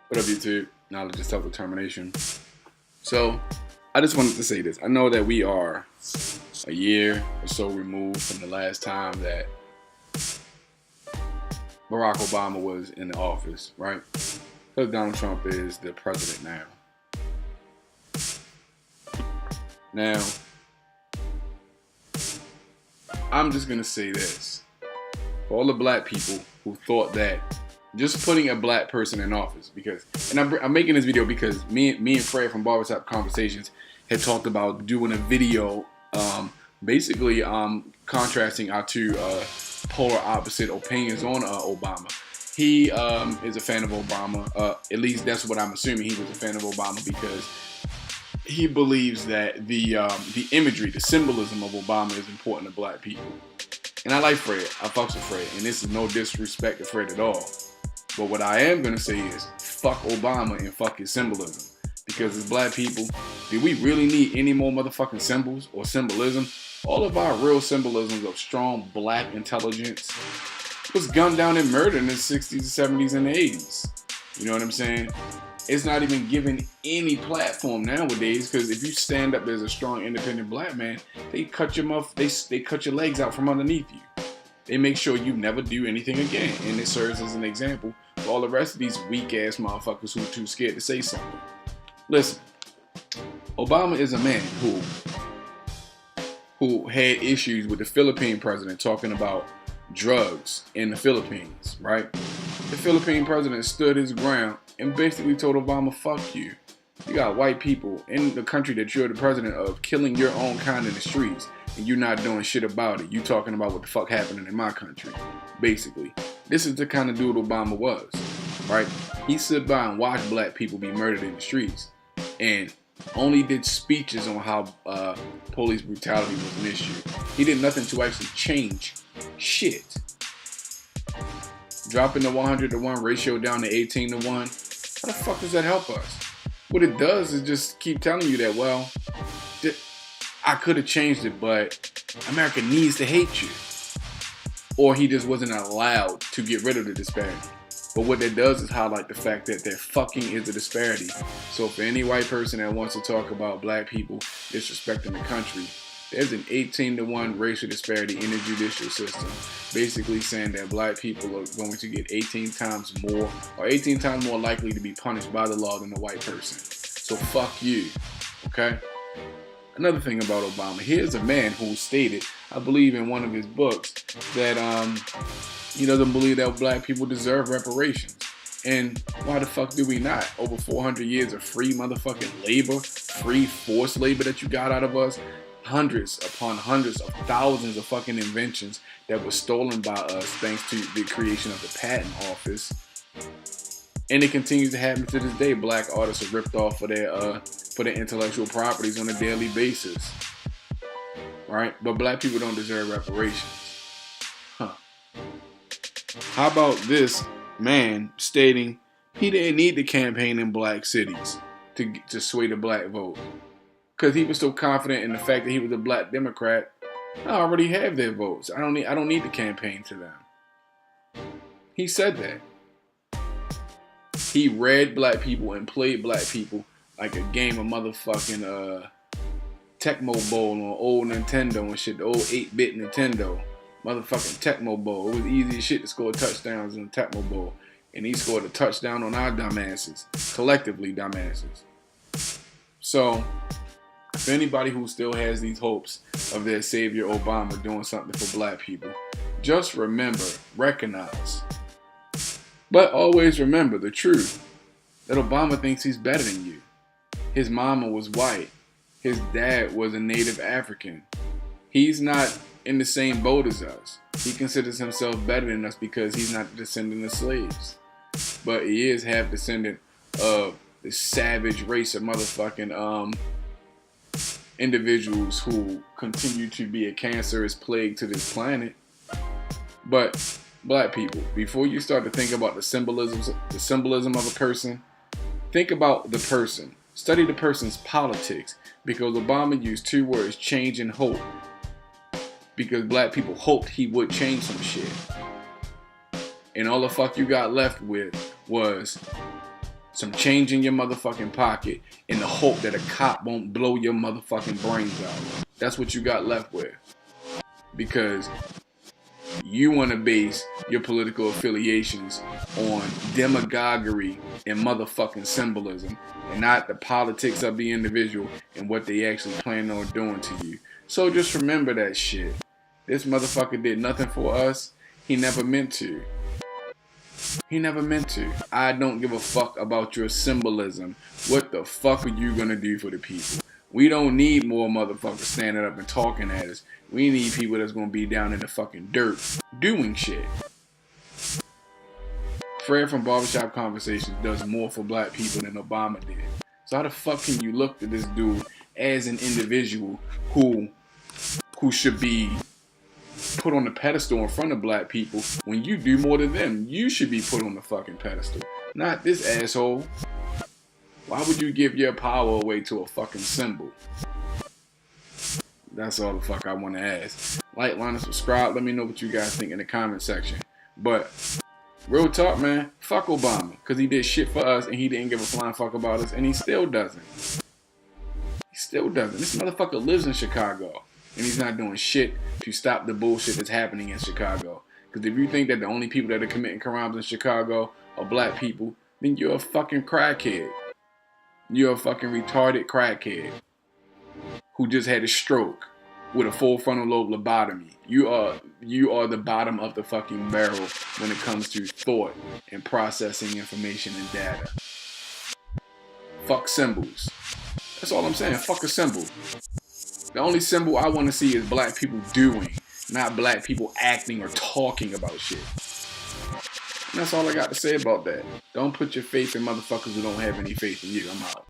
What up, YouTube? Knowledge is self-determination. So, I just wanted to say this. I know that we are a year or so removed from the last time that Barack Obama was in the office, right? Because Donald Trump is the president now. Now, I'm just going to say this. For all the black people who thought that just putting a black person in office, because, and I'm making this video because me and Fred from Barbershop Conversations had talked about doing a video, basically contrasting our two polar opposite opinions on Obama. He is a fan of Obama. At least that's what I'm assuming. He was a fan of Obama because he believes that the imagery, the symbolism of Obama is important to black people. And I like Fred. I fucks with Fred. And this is no disrespect to Fred at all. But what I am going to say is, fuck Obama and fuck his symbolism. Because as black people, do we really need any more motherfucking symbols or symbolism? All of our real symbolisms of strong black intelligence was gunned down and murdered in the 60s, 70s, and the 80s. You know what I'm saying? It's not even given any platform nowadays, because if you stand up as a strong, independent black man, they cut your they cut your legs out from underneath you. They make sure you never do anything again, and it serves as an example for all the rest of these weak ass motherfuckers who are too scared to say something. Listen, Obama is a man who had issues with the Philippine president talking about drugs in the Philippines, right? The Philippine president stood his ground and basically told Obama, fuck you. You got white people in the country that you're the president of killing your own kind in the streets, and you're not doing shit about it. You talking about what the fuck happening in my country, basically. This is the kind of dude Obama was, right? He stood by and watched black people be murdered in the streets, and only did speeches on how police brutality was an issue. He did nothing to actually change shit. Dropping the 100-to-1 ratio down to 18-to-1, how the fuck does that help us? What it does is just keep telling you that, well, I could have changed it, but America needs to hate you. Or he just wasn't allowed to get rid of the disparity. But what that does is highlight the fact that there fucking is a disparity. So for any white person that wants to talk about black people disrespecting the country, there's an 18-to-1 racial disparity in the judicial system, basically saying that black people are going to get 18 times more, or 18 times more likely to be punished by the law than a white person. So fuck you, okay? Another thing about Obama, here's a man who stated, I believe in one of his books, that he doesn't believe that black people deserve reparations. And why the fuck do we not? Over 400 years of free motherfucking labor, free forced labor that you got out of us, hundreds upon hundreds of thousands of fucking inventions that were stolen by us thanks to the creation of the patent office. And it continues to happen to this day. Black artists are ripped off for their intellectual properties on a daily basis. Right? But black people don't deserve reparations. Huh. How about this man stating he didn't need to campaign in black cities to sway the black vote? Because he was so confident in the fact that he was a black Democrat. I already have their votes. I don't need to campaign to them. He said that. He read black people and played black people like a game of motherfucking Tecmo Bowl on old Nintendo and shit, the old 8-bit Nintendo. Motherfucking Tecmo Bowl. It was easy as shit to score touchdowns in the Tecmo Bowl. And he scored a touchdown on our dumbasses. Collectively dumbasses. So, for anybody who still has these hopes of their savior Obama doing something for black people, just remember, recognize, but always remember the truth that Obama thinks he's better than you. His mama was white. His dad was a native African. He's not in the same boat as us. He considers himself better than us because he's not the descendant of slaves. But he is half descendant of the savage race of motherfucking individuals who continue to be a cancerous plague to this planet. But black people, before you start to think about the symbolism of a person, think about the person. Study the person's politics, because Obama used two words, change and hope. Because black people hoped he would change some shit. And all the fuck you got left with was some change in your motherfucking pocket in the hope that a cop won't blow your motherfucking brains out. That's what you got left with. Because you want to base your political affiliations on demagoguery and motherfucking symbolism, and not the politics of the individual and what they actually plan on doing to you. So just remember that shit. This motherfucker did nothing for us. He never meant to. He never meant to. I don't give a fuck about your symbolism. What the fuck are you gonna do for the people? We don't need more motherfuckers standing up and talking at us. We need people that's gonna be down in the fucking dirt doing shit. Fred from Barbershop Conversations does more for black people than Obama did. So how the fuck can you look at this dude as an individual who should be put on the pedestal in front of black people when you do more than them? You should be put on the fucking pedestal, not this asshole. Why would you give your power away to a fucking symbol? That's all the fuck I want to ask. Like, line, and subscribe. Let me know what you guys think in the comment section. But real talk, man, fuck Obama, because he did shit for us and he didn't give a flying fuck about us, and he still doesn't. He still doesn't. This motherfucker lives in Chicago, and he's not doing shit to stop the bullshit that's happening in Chicago. Because if you think that the only people that are committing crimes in Chicago are black people, then you're a fucking crackhead. You're a fucking retarded crackhead who just had a stroke with a full frontal lobe lobotomy. You are the bottom of the fucking barrel when it comes to thought and processing information and data. Fuck symbols. That's all I'm saying. Fuck a symbol. The only symbol I want to see is black people doing, not black people acting or talking about shit. And that's all I got to say about that. Don't put your faith in motherfuckers who don't have any faith in you. I'm out.